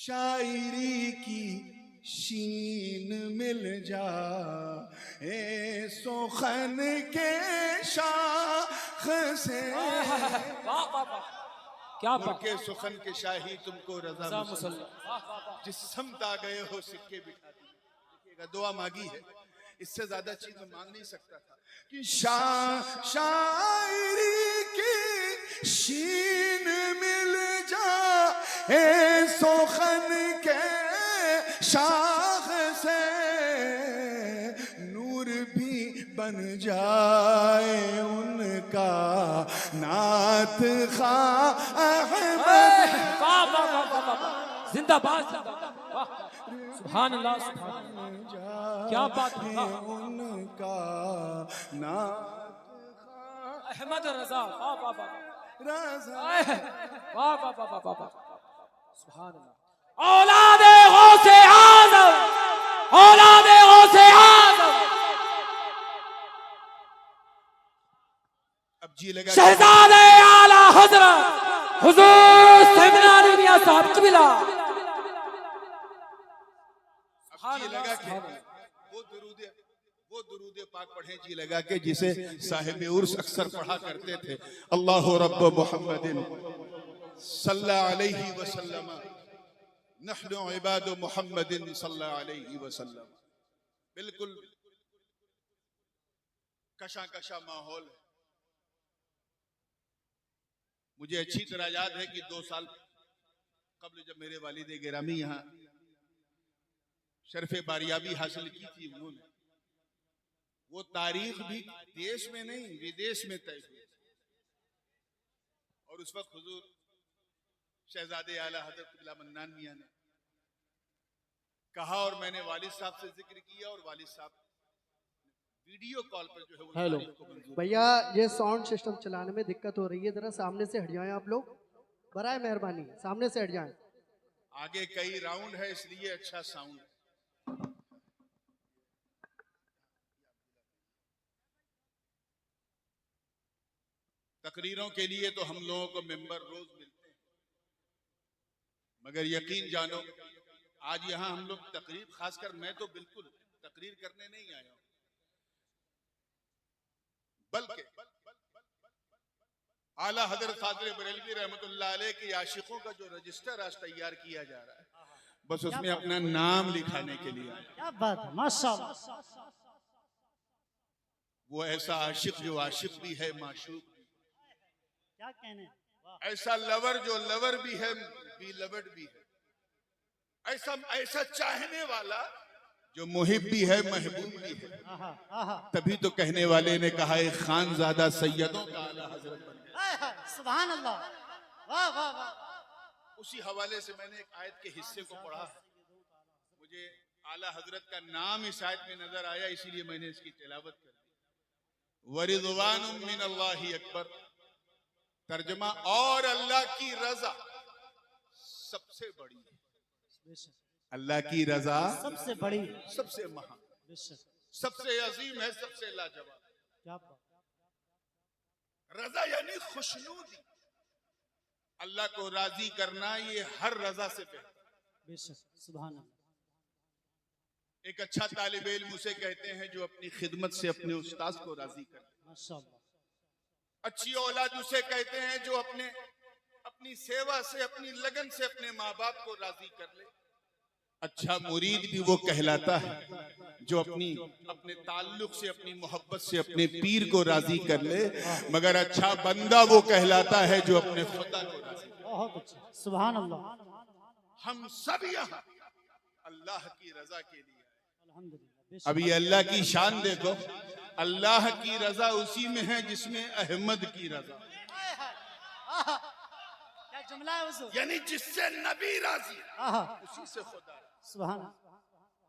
शायरी की शीन मिल जा ए सुखन के शाख से। क्या के सुखन के शाही तुमको रजा जिस समत आ गए हो सिक्के बिठा दिए। दुआ मांगी है, इससे ज्यादा चीज मैं मांग नहीं सकता था कि शायरी की शीन मिल जा ए सुखन के शाख से, नूर भी बन जाए उनका नात खा अहमद। जिंदाबाद सुभान अल्लाह सुभान अल्लाह, क्या बात है। उनका नात खा अहमद रजा, वाह वाह वाह रजा। वाह वाह वाह वाह वाह, सुभान अल्लाह। औलादे गौसे आज़म, औलादे गौसे आज़म, अब जी लगा शहजादे आला हजरत हुजूर सैयदना मियां साहब कबीला। जी लगा कि वो दुरूद पाक पढ़े जी लगा के जिसे साहिब उर्स अक्सर पढ़ा करते थे। अल्लाहु रब्ब मुहम्मदिन सल्लल्लाहु अलैहि वसल्लम नहनु इबादु मुहम्मदिन सल्लल्लाहु अलैहि वसल्लम। बिल्कुल कशा कशा माहौल है। मुझे अच्छी तरह याद है कि 2 साल कबल जब मेरे वालिद गिरामी यहाँ शर्फ बारियाबी हासिल की थी उन्होंने, वो तारीख भी देश में नहीं विदेश में तय हुई। और उस वक्त हुजूर शहजादे आला हजरत क़िबला मन्नान मियां ने कहा और मैंने वालिद साहब से जिक्र किया और वालिद साहब वीडियो कॉल पर जो है वो हेलो भैया, ये साउंड सिस्टम चलाने में दिक्कत हो रही है, जरा सामने से हट जाएं आप लोग, बराए मेहरबानी सामने से हट जाएं। आगे कई राउंड है इसलिए अच्छा साउंड। तकरीरों के लिए तो हम लोगों को मेंबर रोज मिलते हैं, मगर यकीन जानो आज यहां हम लोग तकरीर, खासकर मैं तो बिल्कुल तकरीर करने नहीं आया हूं, बल्कि आला हजरत फाज़िल बरेलवी रहमतुल्लाह अलैह के आशिकों का जो रजिस्टर आज तैयार किया जा रहा है, बस उसमें अपना नाम लिखाने के लिए आया। क्या बात है, माशाअल्लाह। वो ऐसा आशिक जो आशिक भी है, माशूक भी, क्या कहने, ऐसा लवर जो लवर भी है, बी लवर्ड भी है, ऐसा चाहने वाला जो मुहिब भी है, महबूब भी है। तभी तो कहने वाले ने कहा एक खानजादा सैयदों का आला हजरत बन गया। सुभान अल्लाह, वाह वाह वाह। उसी हवाले से मैंने एक आयत के हिस्से को पढ़ा, मुझे आला हजरत का नाम इस आयत में नजर आया, इसीलिए मैंने इसकी तिलावत कर दी। वरिज़वानुम मिनल्लाहि अकबर, तर्जमा और अल्लाह की रजा सबसे बड़ी है। अल्लाह की रजा सबसे बड़ी, सबसे महान, सबसे अजीम है, सबसे लाजवाब। क्या रजा यानी खुशनूदी, अल्लाह को राजी करना, ये हर रजा से बेहतर। सुभान अल्लाह। एक अच्छा तालिब इल्म उसे कहते हैं जो अपनी खिदमत से अपने उस्ताद को राजी करे। माशाअल्लाह। अच्छी औलाद उसे कहते हैं जो अपनी सेवा से, अपनी लगन से अपने माँ बाप को राजी कर ले। अच्छा मुरीद भी वो कहलाता है जो अपने ताल्लुक से, अपनी मोहब्बत से अपने पीर को राजी कर ले, मगर अच्छा बंदा वो कहलाता है जो अपने खुदा को राजी कर ले। बहुत अच्छा, सुभान अल्लाह। हम सब यहाँ अल्लाह की रजा के लिए, अल्हम्दुलिल्लाह। अब ये अल्लाह की शान देखो, अल्लाह की रजा उसी में है जिसमें अहमद की रजा, क्या जुमला है हुजूर, यानी जिससे नबी राजी उसी से खुदा। सुभान।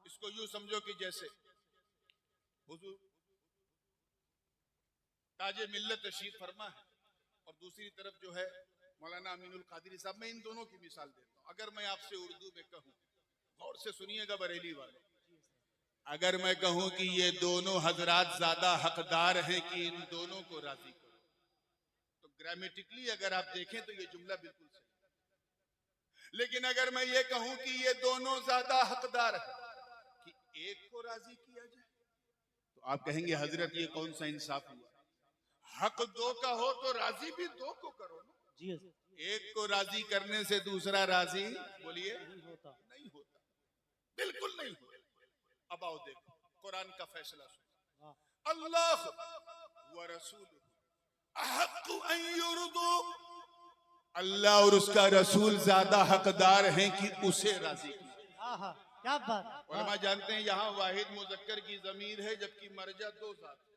इसको यूं समझो कि जैसे हुजूर ताजे मिल्लत तशरीफ फरमा है और दूसरी तरफ जो है मौलाना अमीनुल कादरी साहब, मैं इन दोनों की मिसाल देता हूं। अगर मैं आपसे उर्दू में कहूं, गौर से सुनिएगा बरेली वाले, अगर मैं कहूं कि ये दोनों हजरात ज्यादा हकदार हैं कि इन दोनों को राजी करो, तो ग्रामेटिकली अगर आप देखें तो ये जुमला बिल्कुल सही। लेकिन अगर मैं ये कहूं कि ये दोनों ज्यादा हकदार है कि एक को राजी किया जाए, तो आप कहेंगे हजरत ये कौन सा इंसाफ हुआ? हक दो का हो तो राजी भी दो को करो ना। जी हजरत। एक को राजी करने से दूसरा राजी, बोलिए, नहीं होता, बिल्कुल नहीं होता। अब आओ देखो कुरान का फैसला सुनो। अल्लाह व रसूल अहक्कु अन युरदू, अल्लाह और उसका रसूल ज्यादा हकदार हैं कि उसे राजी किया। क्या बात। उलमा जानते हैं यहाँ वाहिद मुजक्कर की जमीर है, जबकि मर्जा दो जात है।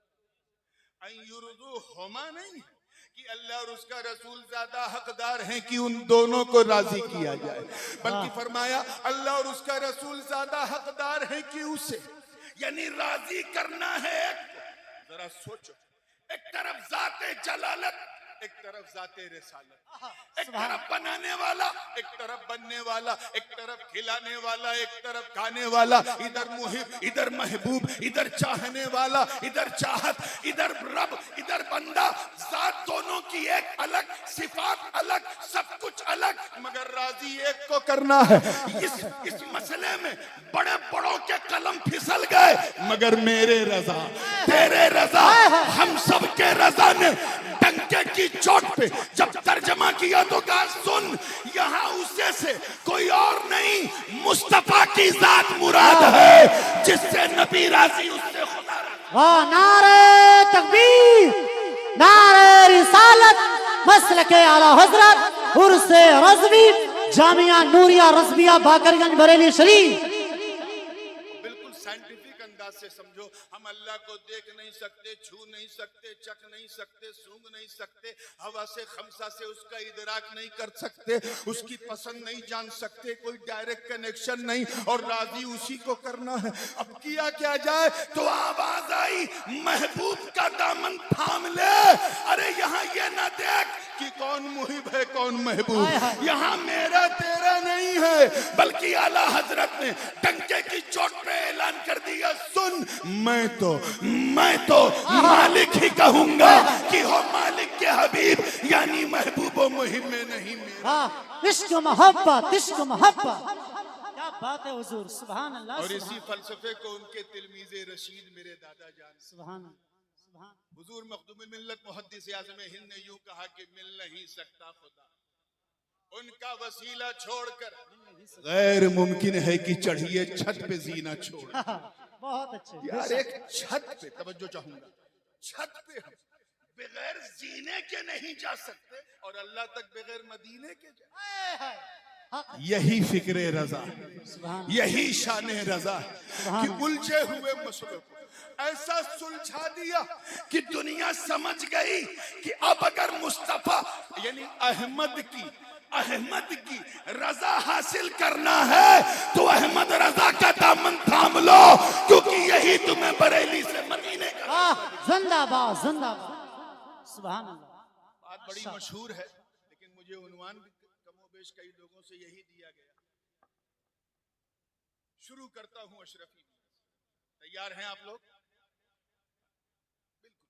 अन युरदू होमा नहीं है कि अल्लाह और उसका रसूल ज्यादा हकदार हैं कि उन दोनों को राजी किया जाए, बल्कि फरमाया अल्लाह और उसका रसूल ज्यादा हकदार हैं कि उसे, यानी राजी करना है एक को। जरा सोचो, एक तरफ जाते जलालत, एक तरफ जाते रिसालत, एक तरफ बनाने वाला, एक तरफ बनने वाला, एक तरफ खिलाने वाला, एक तरफ खाने वाला, इधर मुहिब, इधर महबूब, इधर चाहने वाला, इधर चाहत, इधर रब, इधर बंदा। जात दोनों की एक अलग, सिफात अलग, सब कुछ अलग, मगर राजी एक को करना है। इस मसले में बड़े बड़ों के कलम फिसल गए, मगर मेरे रजा, तेरे रजा, हम सब के रजा ने डंके की चोट पे जब तर्जमा किया तो कहा सुन, यहाँ उसे से कोई और नहीं, मुस्तफा की जात मुराद है, जिससे नबी राजी उससे खुदा राजी। वाह, नारे तकबीर, नारे रिसालत, मसलके आला हजरत, उर्से रज़वी, जामिया नूरिया रज़विया बाकरगंज बरेली शरीफ। बिल्कुल साइंटिफिक अंदाज से समझो, हम अल्लाह को देख नहीं सकते, छू नहीं सकते, चख नहीं सकते, सूंघ नहीं सकते, हवा से खमसा से उसका इदराक नहीं कर सकते, उसकी पसंद नहीं जान सकते, कोई डायरेक्ट कनेक्शन नहीं, और राजी उसी को करना है। अब किया क्या जाए? तो आवाज आई, महबूब का दामन थाम ले। अरे यहाँ ये ना देख कि कौन मुहिब है कौन महबूब, यहाँ मेरा तेरा नहीं है, बल्कि आला हजरत ने डंके की चोट पे ऐलान कर दिया, सुन, मैं तो मालिक ही कहूंगा कि हो मालिक के हबीब, यानी महबूब व मुहिब में नहीं मेरा। इश्क मोहब्बत, इश्क मोहब्बत, क्या बात है हुजूर, सुभान अल्लाह। और इसी फलसफे को उनके तिलमीज़े रशीद मेरे दादा जान, सुभान सुभान, हुजूर मखदूम मिल्लत मुहद्दिस आज़म हिंद ने यूं कहा कि मिल नहीं सकता खुदा, उनका वसीला छोड़कर गैर मुमकिन है कि चढ़िए छत पे जीना छोड़। बहुत अच्छे यार एक छत पे तवज्जो चाहूंगा, छत पे हम बगैर जीने के नहीं जा सकते, और अल्लाह तक बगैर मदीने के जा। यही फिक्रे रजा, यही शान रजा कि उलझे हुए मसलों को ऐसा सुलझा दिया कि दुनिया समझ गई कि अब अगर मुस्तफा यानी अहमद की रजा हासिल करना है तो अहमद रजा का दामन थाम लो, क्योंकि यही तुम्हें बरेली से मदीने का। जिंदाबाद जिंदाबाद, सुभान अल्लाह। बात बड़ी मशहूर है, लेकिन मुझे उन्वान भी कमोबेश कई लोगों से यही दिया गया। शुरू करता हूं अशरफी, तैयार हैं आप लोग?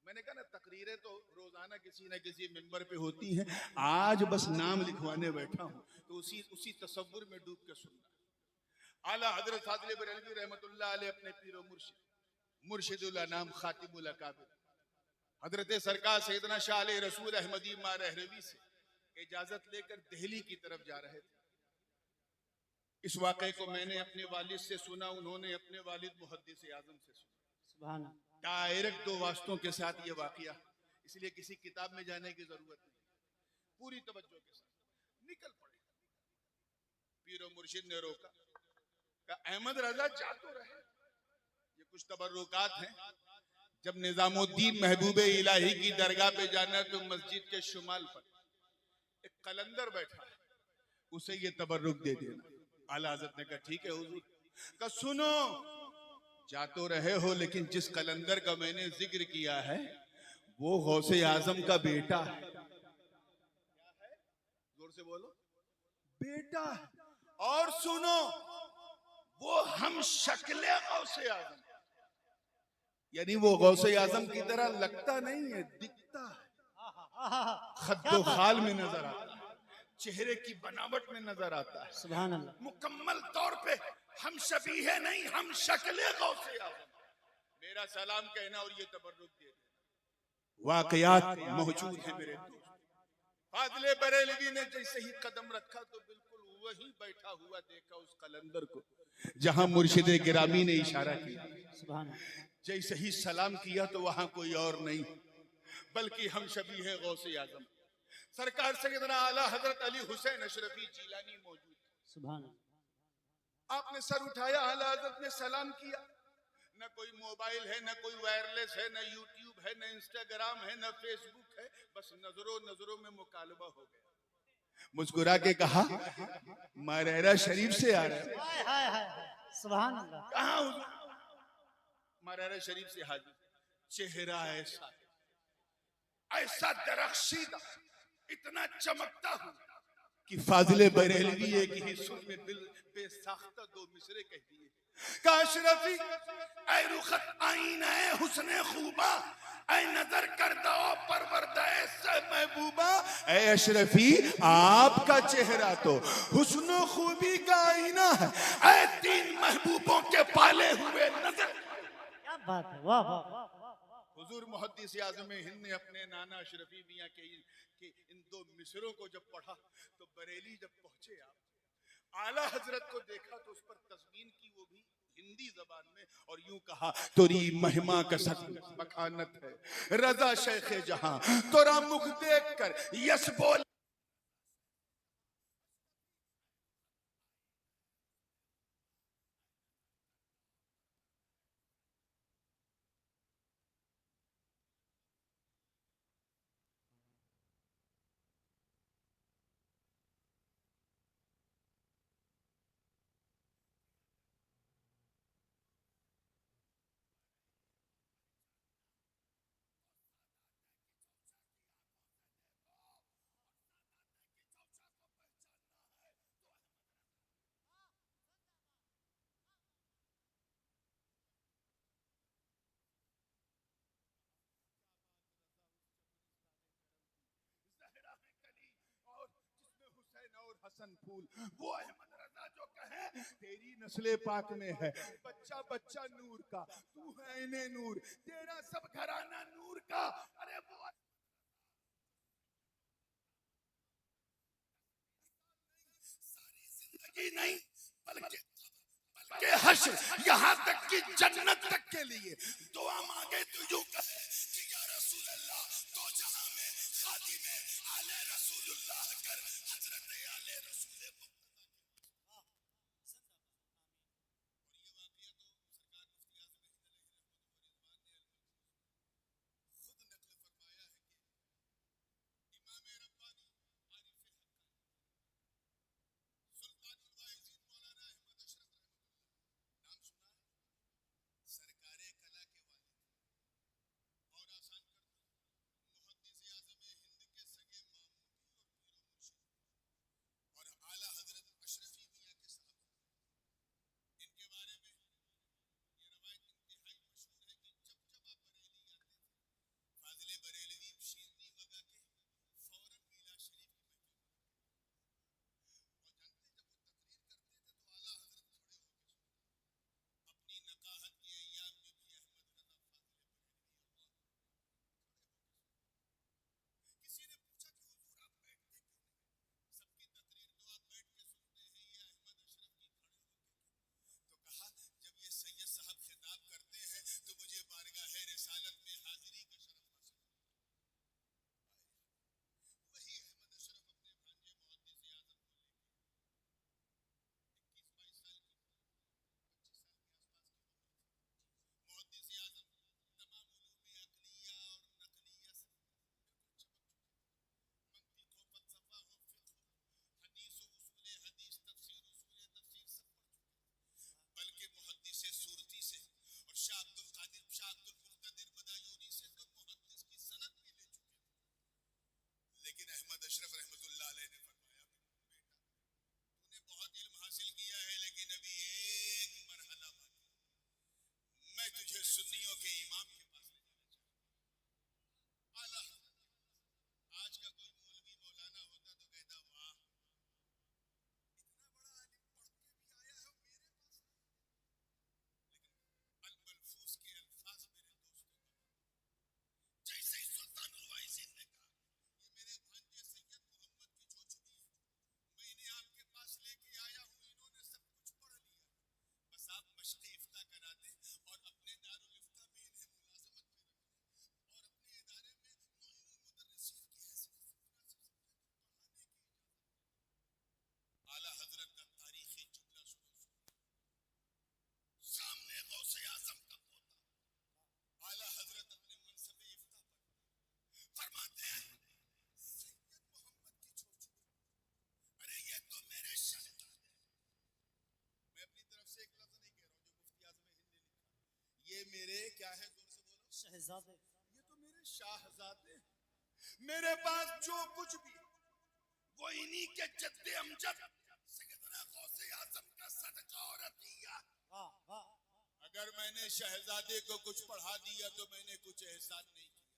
मैंने कहा ना, तकरीरें तो रोजाना किसी न किसी मिंबर पे होती हैं, आज बस नाम लिखवाने बैठा हूं, तो उसी तसव्वुर में डूब के सुनना। आला हजरत सादले बरेलवी रहमतुल्लाह अलैह अपने पीरो मुर्शिदुल अनाम खातिमुल अकाबिर हजरत सरकार सैयदना शाह अलैहि रसूल अहमदी मा रहरवी से इजाजत लेकर दिल्ली की तरफ जा रहे थे। इस वाक़े को मैंने अपने वालिद से सुना, उन्होंने अपने वालिद मुहद्दिस आज़म से सुना। सुभान अल्लाह। डायरेक्ट दो वास्तों के साथ ये वाकया, इसलिए किसी किताब में जाने की जरूरत नहीं, पूरी तवज्जो के साथ निकल पड़े। पीरो मुर्शिद ने रोका, कहा अहमद रजा जा तो रहे, ये कुछ तबर्रुकात हैं, जब निजामुद्दीन महबूबे इलाही की दरगाह पे जाना तो मस्जिद के शुमाल पर एक कलंदर बैठा है, उसे ये तबर्रुक दे देना। आला हज़रत ने कहा ठीक है हुजूर। कहा सुनो, जा तो रहे हो, लेकिन जिस कलंदर का मैंने जिक्र किया है वो गौसे आजम का बेटा है। जोर से बोलो, बेटा है। और सुनो, वो हम शक्ले गौसे आजम, यानी वो गौसे आजम की तरह लगता नहीं है, दिखता है, खद्दो खाल में नजर आता है, चेहरे की बनावट में नजर आता है। सुभान अल्लाह। मुकम्मल तौर पे हम शबीह नहीं, हम शक्ल गौसे आज़म। मेरा सलाम कहना और ये तबर्रुक दे देना। वाकयात मौजूद है मेरे दोस्त। फाजिले बरेलवी ने जैसे ही कदम रखा तो बिल्कुल वही बैठा हुआ देखा उस कलंदर को जहां मुर्शिदे गिरामी ने इशारा किया। सुभान अल्लाह। जैसे ही सलाम किया तो वहां कोई और नहीं बल्कि हम शबीह गौसे आज़म सरकार सैयदना आला हजरत अली हुसैन अशरफी जीलानी मौजूद। सुभान अल्लाह। आपने सर उठाया, आला हजरत ने सलाम किया। न कोई मोबाइल है, न कोई वायरलेस है, न यूट्यूब है, न इंस्टाग्राम है, न फेसबुक है, बस नजरों में मुकालबा हो गया। मुस्कुरा के कहा, मरेरा शरीफ से आ रहा है। हाय हाय हाय। सुभान अल्लाह। कहा हुजूर? मरेरा शरीफ से हाजिर। चेहरा ऐसा ऐसा दरख्शीदा, इतना चमकता हूं कि फाजिले बरेलवी एक ही सुर में दिल बेसाख्ता दो मिसरे कह दिए। का अशरफी ऐ रुखत आईना ऐ हुस्ने खूबा ऐ नजर कर दो परवरदाए से महबूबा। ऐ अशरफी आपका चेहरा तो हुस्न खूबी का आईना है। ऐ तीन महबूबों के पाले हुए नजर। क्या बात है, वाह वाह वाह। हुजूर मुहद्दिस आज़म हिंद ने अपने नाना अशरफी मियां के इन दो मिसरों को जब पढ़ा तो बरेली जब पहुंचे आप आला हजरत को देखा तो उस पर तस्मीन की, वो भी हिंदी जबान में, और यूं कहा, तोरी महिमा का सख्त बखानत है रजा शेख जहां तोरा मुख देख कर यस बोल। हसन फूल वो अहमद रजा जो कहे तेरी नस्ले पाक में है बच्चा बच्चा नूर का, तू है इन्हें नूर, तेरा सब घराना नूर का। अरे वो सारी जिंदगी नहीं बल्कि हश्र यहाँ तक कि जन्नत तक के लिए दुआ मांगे तो यूं कहे कि या रसूल अल्लाह तो जहां में खातिमे आले रसूलुल्लाह कर हजरत आले रसूल। सुन्नियों के इमाम के पास ले जाना चाहता। आला आज का कोई मौलवी मौलाना होता तो कहता वाह क्या है? जोर से बोलो। शहजादे। ये तो मेरे शाहजादे हैं। मेरे पास जो कुछ भी वो इन्हीं के जद्दे अमजद सैयदना गौसे आजम का सदका और अतिया। वाह वाह। अगर मैंने शहजादे को कुछ पढ़ा दिया तो मैंने कुछ एहसान नहीं किया,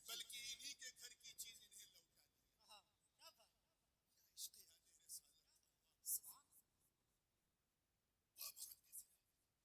बल्कि इन्हीं के घर की चीज इन्हें लौटा दी। हाँ, क्या बात। इश्क़ आले रसालत। सुभान अल्लाह। वो मुहद्दिस फरमाते हैं,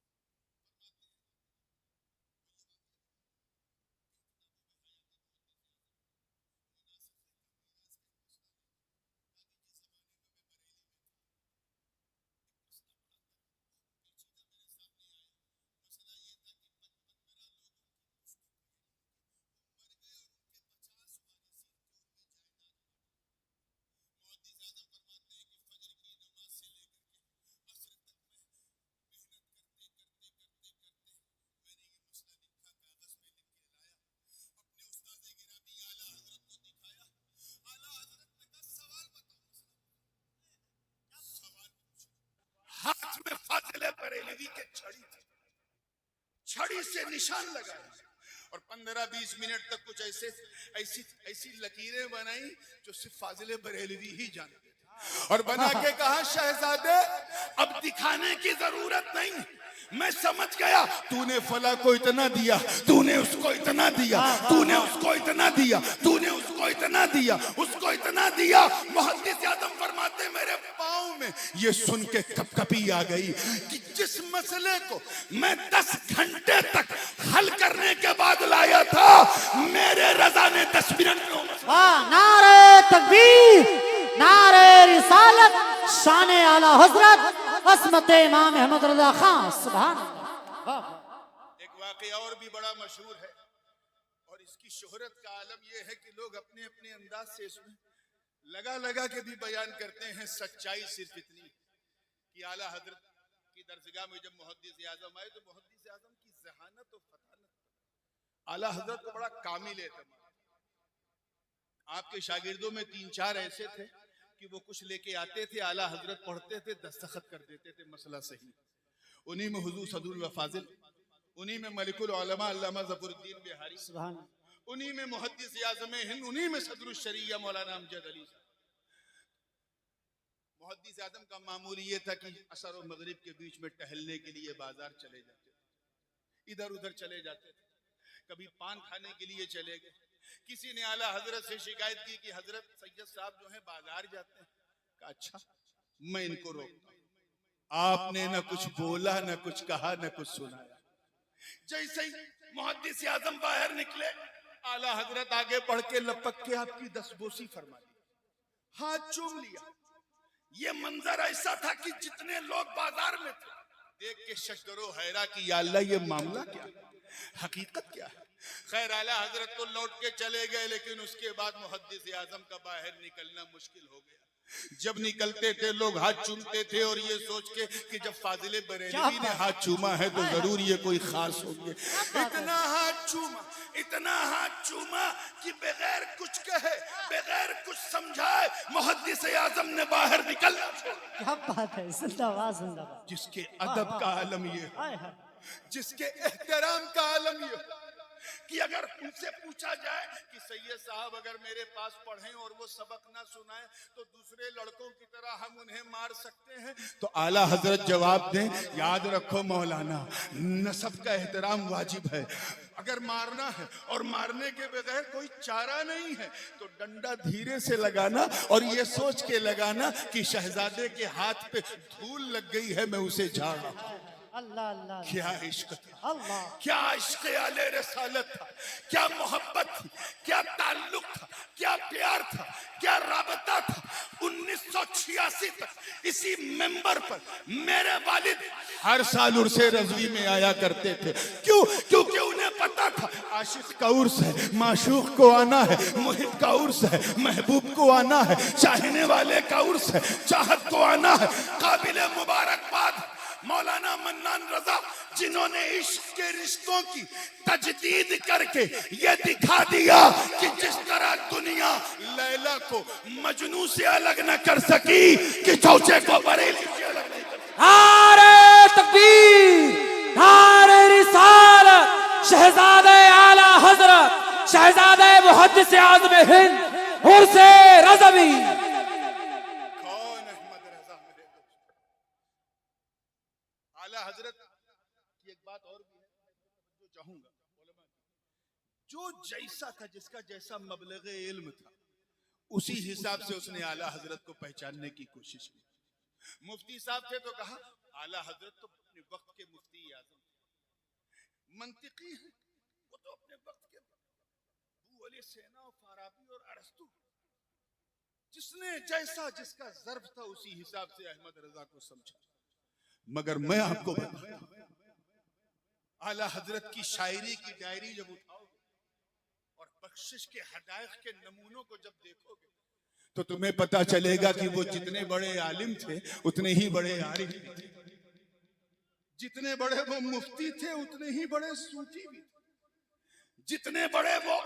हाथ में फाजिले बरेलवी के छड़ी थी, छड़ी से निशान लगाया और 15-20 मिनट तक कुछ ऐसे ऐसी लकीरें बनाई जो सिर्फ फाजिले बरेलवी ही जानते थे, और बना के कहा, शहजादे अब दिखाने की जरूरत नहीं, मैं समझ गया, तूने फला को इतना दिया, तूने उसको इतना दिया, तूने उसको इतना दिया, तूने उसको इतना दिया, उसको इतना दिया। मुहद्दिस आज़म फरमाते मेरे पाँव में ये सुन के कपकपी आ गई कि जिस मसले को मैं 10 घंटे तक हल करने के बाद लाया था, मेरे रजा ने 10 मिनट में। वाह, नारे तकबीर, नारे रिसालत, शान आला हजरत असमत इमाम अहमद रजा खान। सुभान अल्लाह। एक वाकया और भी बड़ा मशहूर है और इसकी शोहरत का आलम यह है कि लोग अपने अपने अंदाज से इसमें लगा लगा के भी बयान करते हैं। सच्चाई सिर्फ इतनी कि आला हजरत की दरसगाह में जब मुहद्दिस आजम आए तो मुहद्दिस आजम की ज़हानत और फतानत आला हजरत को बड़ा कामिल एतमाद। आपके शागिर्दों में 3-4 ऐसे थे कि वो कुछ लेके आते थे, आला हजरत पढ़ते थे, दस्तखत कर देते थे, मसला सही। उन्हीं में हुजूर सदरुल वफाजिल, उन्हीं में मलिकुल उलमा अल्लामा ज़फरुद्दीन बिहारी, सुभान उन्हीं में मुहद्दिस आज़म हिंद, उन्हीं में सदरुल शरिया मौलाना अमजद अली। मुहद्दिस आज़म का मामूल ये था कि असर और मगरिब के बीच में टहलने के लिए बाजार चले जाते थे, इधर उधर चले जाते थे, कभी पान खाने के लिए चले गए। किसी ने आला हजरत से शिकायत की कि हजरत सैयद साहब जो है बाजार जाते हैं। कहा अच्छा मैं इनको रोकता हूं। आपने न कुछ बोला, न कुछ कहा, न कुछ सुनाया। जैसे ही मुहद्दिस आज़म बाहर निकले, आला हजरत आगे बढ़ के लपक के आपकी दस्तबोसी फरमा दी, हाथ चूम लिया। ये मंजर ऐसा था कि जितने लोग बाजार में थे देख के शशदरो हैरा कि या अल्लाह ये मामला क्या, हकीकत क्या है। खैर आला हजरत तो लौट के चले गए, लेकिन उसके बाद मुहद्दिस आज़म का बाहर निकलना मुश्किल हो गया। जब निकलते थे लोग हाथ चूमते थे और ये सोच के कि जब फाजिले बरेलवी ने हाथ चूमा है तो जरूर ये कोई खास होंगे। इतना हाथ चूमा कि बगैर कुछ कहे, बगैर कुछ समझाए मुहद्दिस आज़म ने बाहर निकलना छोड़ा। क्या बात है, जिंदाबाद जिंदाबाद। जिसके अदब का आलम ये, हाय हाय। जिसके एहतराम का आलम ये कि अगर उनसे पूछा जाए कि सैयद साहब अगर मेरे पास पढ़ें और वो सबक ना सुनाएं तो दूसरे लड़कों की तरह हम उन्हें मार सकते हैं, तो आला हजरत जवाब दें, याद रखो मौलाना, नसब का एहतराम वाजिब है। अगर मारना है और मारने के बगैर कोई चारा नहीं है तो डंडा धीरे से लगाना और ये सोच के लगाना कि शहजादे के हाथ पे धूल लग गई है, मैं उसे झाड़ रहा हूं। अल्लाह अल्लाह। क्या इश्क था, अल्लाह। क्या इश्क़ आले रसालत था, क्या मोहब्बत थी, क्या ताल्लुक था, क्या प्यार था, क्या राबता था। 1986 तक इसी मेंबर पर मेरे वालिद हर साल उर्से रज़वी में आया करते थे। क्यों? क्योंकि उन्हें पता था आशिक का उर्स है, माशूक को आना है, मुहिब का उर्स है, महबूब को आना है, चाहने वाले का उर्स है, चाहत को आना है। काबिले मुबारकबाद मौलाना मन्नान रजा, जिन्होंने इश्क के रिश्तों की तजदीद करके ये दिखा दिया कि जिस तरह दुनिया लैला को मजनू से अलग न कर सकी कि चौचे को बरेली से अलग नहीं कर सकी। नारे तकबीर, नारे रिसालत, शहजाद शहजादे मुहद्दिस आज़म हिंद उर्स रज़वी। कौन अहमद रजा मेरे दोस्त? आला हजरत की एक बात और भी है जो चाहूंगा, जो जैसा था, जिसका जैसा मबलग इल्म था, उसी हिसाब से उसने आला हजरत को पहचानने की कोशिश की। मुफ्ती साहब थे तो कहा आला हजरत तो अपने वक्त के मुफ्ती आजम थे, मंतिकी है, वो तो अपने वक्त के अबू अली सेना और फाराबी और अरस्तु, जिसने जैसा जिसका ज़र्फ था उसी हिसाब से अहमद रजा को समझा। मगर मैं आपको बताऊं, आला हजरत की शायरी की डायरी जब उठाओगे और बख्शिश के हदायत के नमूनों को जब देखोगे तो तुम्हें पता चलेगा कि वो जितने बड़े आलिम थे उतने ही बड़े आरिफ भी थे, जितने बड़े वो मुफ्ती थे उतने ही बड़े सूफी भी थे, जितने बड़े वो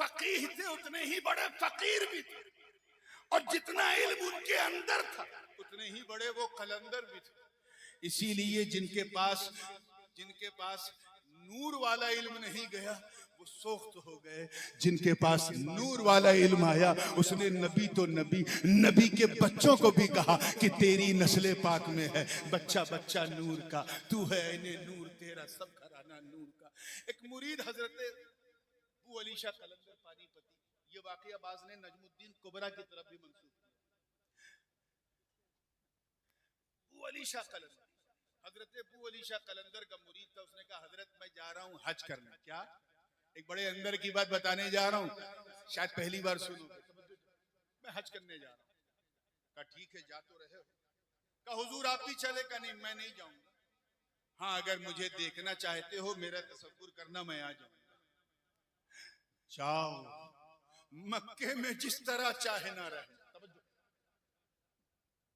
फकीह थे उतने ही बड़े फकीर भी थे, और जितना इल्म उनके अंदर था उतने ही बड़े वो कलंदर भी थे। इसीलिए जिनके पास नूर वाला इल्म नहीं गया वो सोख्त हो गए, जिनके पास नूर वाला इल्म आया उसने नबी तो नबी के बच्चों को भी कहा कि तेरी नस्ले पाक में है बच्चा बच्चा नूर का, तू है ऐने नूर, तेरा सब घराना नूर का। एक मुरीद हजरत अबू अली शाह कलंदर पानीपती, ये वाकया बाज ने नजमुद्दीन कुबरा की तरफ भी मंसूब किया। अबू अली शाह कलंदर, हजरत अबू अली शाह कलंदर का मुरीद था। उसने कहा हजरत मैं जा रहा हूँ हज करने। क्या? एक बड़े अंदर की बात बताने जा रहा हूँ, शायद पहली बार सुनोगे। मैं हज करने जा रहा हूँ। कहा ठीक है, जा तो रहे हो। कहा हुजूर आप भी चले? का नहीं, मैं नहीं जाऊंगा। हाँ, अगर मुझे देखना चाहते हो, मेरा तसव्वुर करना, मैं आ जाऊंगा। जाओ, मक्के में जिस तरह चाहे ना रहे,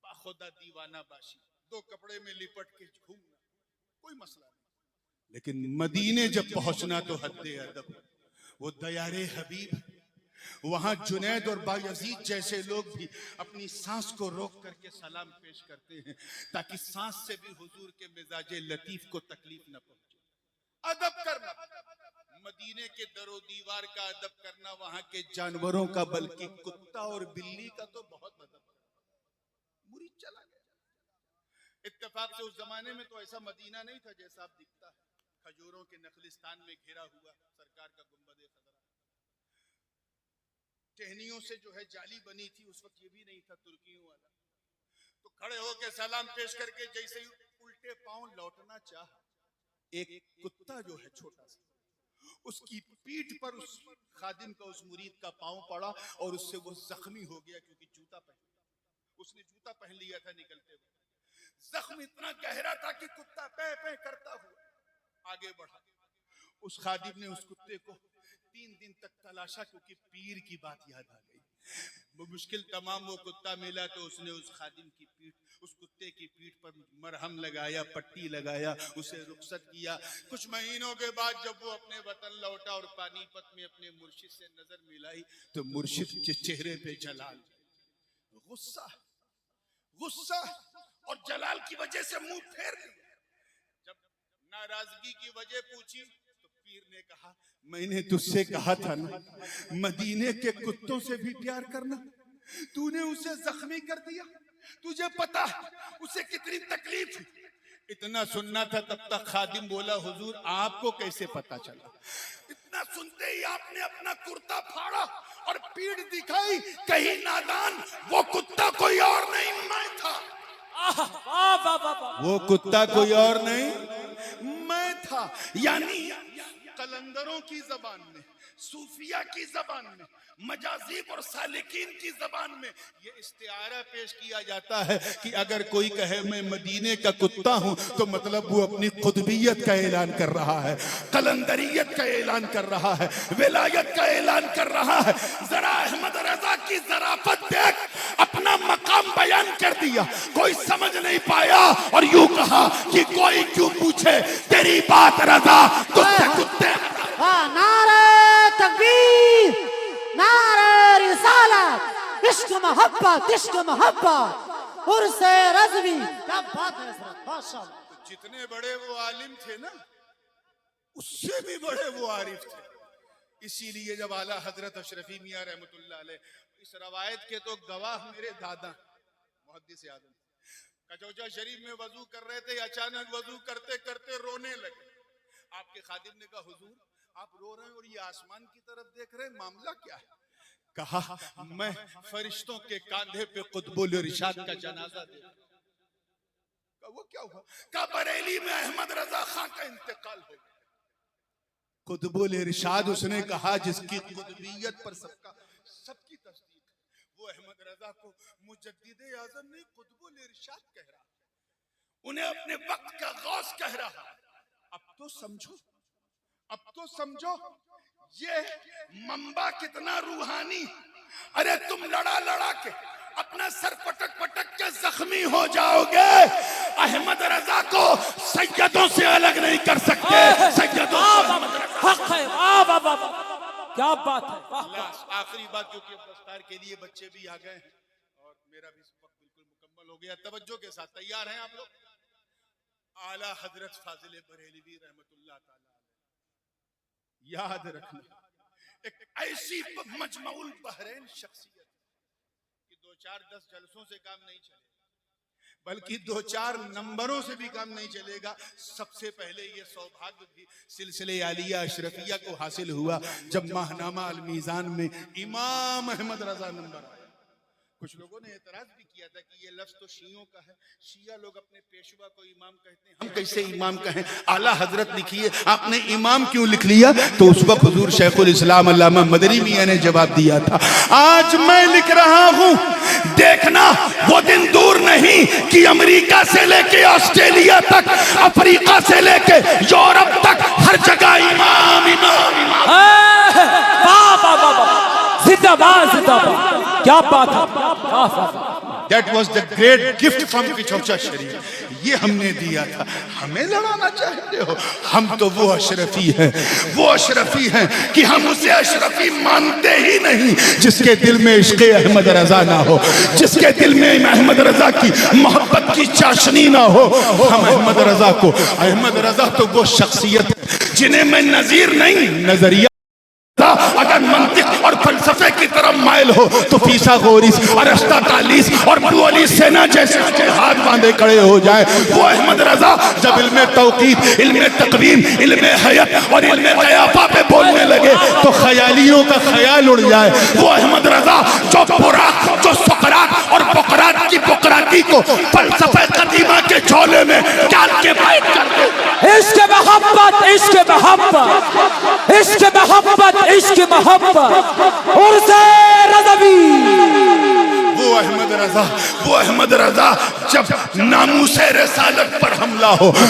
बाखुदा दीवाना बाशी, दो कपड़े में लिपट के घूमना, कोई मसला नहीं। लेकिन मदीने जब पहुंचना तो हद्दे अदब। वो दयारे हबीब, वहां जुनैद और बायजीद जैसे लोग भी अपनी सांस को रोक करके सलाम पेश करते हैं ताकि सांस से भी हुजूर के मिजाजे लतीफ को तकलीफ न पहुंचे। अदब करना, मदीने के दरो दीवार का अदब करना, वहां के जानवरों का, बल्कि कुत्ता और बिल्ली का तो बहुत अदब करना। मुरीद चला गया। इत्तेफाक से उस जमाने में तो ऐसा मदीना नहीं था जैसा अब दिखता है, खजूरों के नखलिस्तान में घिरा हुआ सरकार का गुंबदे खजरा, टहनियों से जो है जाली बनी थी, उस वक्त ये भी नहीं था तुर्कियों वाला। तो खड़े होकर सलाम पेश करके जैसे ही उल्टे पांव लौटना चाहा, एक कुत्ता जो है छोटा सा, उसकी पीठ पर उस खादिम का, उस मुरीद का पांव पड़ा और उससे वो जख्मी हो गया, क्योंकि जूता पहन, उसने जूता पहन लिया था निकलते हुए। जख्म इतना गहरा था कि कुत्ता पे पे करता हुआ आगे बढ़ा। उस खादिम ने उस कुत्ते को 3 दिन तक तलाशा, क्योंकि पीर की बात याद आ गई। वो मुश्किल तमाम वो कुत्ता मिला तो उसने उस खादिम की पीठ, उस कुत्ते की पीठ पर मरहम लगाया, पट्टी लगाया, उसे रुखसत किया। कुछ महीनों के बाद जब वो अपने वतन लौटा और पानीपत में अपने मुर्शिद से नजर मिलाई तो मुर्शिद के चेहरे पे जलाल, गुस्सा और जलाल की वजह से मुंह फेर लिया। जब नाराजगी की वजह पूछी तो पीर ने कहा, मैंने तुझसे कहा था ना मदीने के कुत्तों से भी प्यार करना, तूने उसे जख्मी कर दिया। तुझे पता उसे कितनी तकलीफ हुई। इतना सुनना था तब तक खादिम बोला, हुजूर आपको कैसे पता चला? इतना सुनते ही आपने अपना कुर्ता फाड़ा और पीठ दिखाई, कहीं नादान, वो कुत्ता कोई और नहीं, मैं था। वो कुत्ता कोई और नहीं, मैं था। यानी कलंदरों की जबान में, सूफिया की जबान में, मजाजीब और सालिकीन की जबान में ये इस्तिआरा पेश किया जाता है कि अगर कोई कहे मैं मदीने का कुत्ता हूं तो मतलब वो अपनी खुदबियत का ऐलान कर रहा है, कलंदरियत का ऐलान कर रहा है, विलायत का ऐलान कर रहा है। जरा अहमद रजा की जराफत देख, अपना मकाम बयान कर दिया, कोई समझ नहीं पाया और यूं कहा कि कोई क्यों पूछे तेरी बात रजा, तुझसे कुत्ते। नारे तकबीर, नारे रिसालत, इश्क मोहब्बत, उर्से रज़वी। क्या बात है हज़रत, माशाअल्लाह। जितने बड़े वो आलिम थे ना, उससे भी बड़े वो आरिफ थे। इसीलिए जब आला हजरत अशरफी मियां रहमतुल्लाह अलैह, इस रवायत के तो गवाह मेरे दादा मुहद्दिस आज़म कचौचा शरीफ में वजू कर रहे थे, अचानक वजू करते करते रोने लगे। आपके खादिम ने कहा, हुजूर आप रो रहे हैं और ये आसमान की तरफ देख रहे हैं, मामला क्या है? कहा, मैं फरिश्तों के कांधे पे कुतुबुल इरशाद का जनाजा दे। वो क्या हुआ? कहा, बरेली में अहमद रजा खां का इंतकाल हो गया। कुतुबुल इरशाद उसने कहा जिसकी कुतुबियत पर सबकी तस्दीक है, वो अहमद रजा को मुजद्दिद आज़म नहीं कुतुबुल इरशाद कह रहा, उन्हें अपने वक्त का गौस कह रहा। अब तो समझो ये मंबा कितना रूहानी। अरे तुम लड़ा के अपना सर पटक के जख्मी हो जाओगे, अहमद रजा को सैयदों से अलग नहीं कर सकते। सैयदों हक है। क्या बात है। आखिरी बात, क्योंकि अब दस्तार के लिए बच्चे भी आ गए हैं और मेरा भी वक्त बिल्कुल मुकम्मल हो गया। तवज्जो के साथ तैयार हैं आप लोग? आला हजरत फाजिल बरेलवी रहमतुल्लाह ताला याद रखना, एक ऐसी मजमऊल बहरैन शख्सियत कि 2-4-10 जलसों से काम नहीं चलेगा, बल्कि 2-4 नंबरों से भी काम नहीं चलेगा। सबसे पहले ये सौभाग्य भी सिलसिले आलिया अशरफिया को हासिल हुआ जब माहनामा अल मीज़ान में इमाम अहमद रजा नंबर आया। कुछ लोगों ने एतराज भी किया था कि ये लफ्ज तो शियों का है, शिया लोग अपने पेशवा को इमाम कहते हैं, हम कैसे इमाम कहें? आला हजरत लिखिए, आपने इमाम क्यों लिख लिया? तो उस वक्त हुजूर शेखुल इस्लाम अल्लामा मदनी मियां ने जवाब दिया था, आज मैं लिख रहा हूं, देखना वो दिन दूर नहीं कि अमेरिका से लेके ऑस्ट्रेलिया तक, अफ्रीका से लेके यूरोप तक हर जगह इमाम इमाम जिंदाबाद। क्या बात है। That was the great gift from कचौचा शरीफ। ये हमने दिया था। हमें लड़ाना चाहते हो? हम तो वो अशरफी हैं कि हम उसे अशरफी मानते ही नहीं जिसके दिल में इश्क़े अहमद रजा ना हो, जिसके दिल में अहमद रजा की मोहब्बत की चाशनी ना हो। हम अहमद रजा तो वो शख्सियत जिन्हें मैं नजीर नहीं, नजरिया। अगर मंतिक और फलसफे की तरफ माइल हो तो फिसागोरिस, अरिस्टोटेलिस और बुअली सेना जैसे हाथ बांधे खड़े हो जाए। वो अहमद रजा जब इल्मे तौक़ीद, इल्मे तक़वीम, इल्मे हयत और इल्मे क़याफ़ा पे बोलने लगे तो ख़यालियों का ख़याल उड़ जाए। वो अहमद रजा जो सुक़रात और बुक़रात की बुक़राती को फलसफे क़दीमा के झोले में डाल के बैठ करते। इश्क़ मोहब्बत, इश्क़ मोहब्बत, इश्क़ मोहब्बत, इश्क़ मोहब्बत उर्से रज़वी। वो अहमद रजा जब नामूसे रिसालत पर हमला हो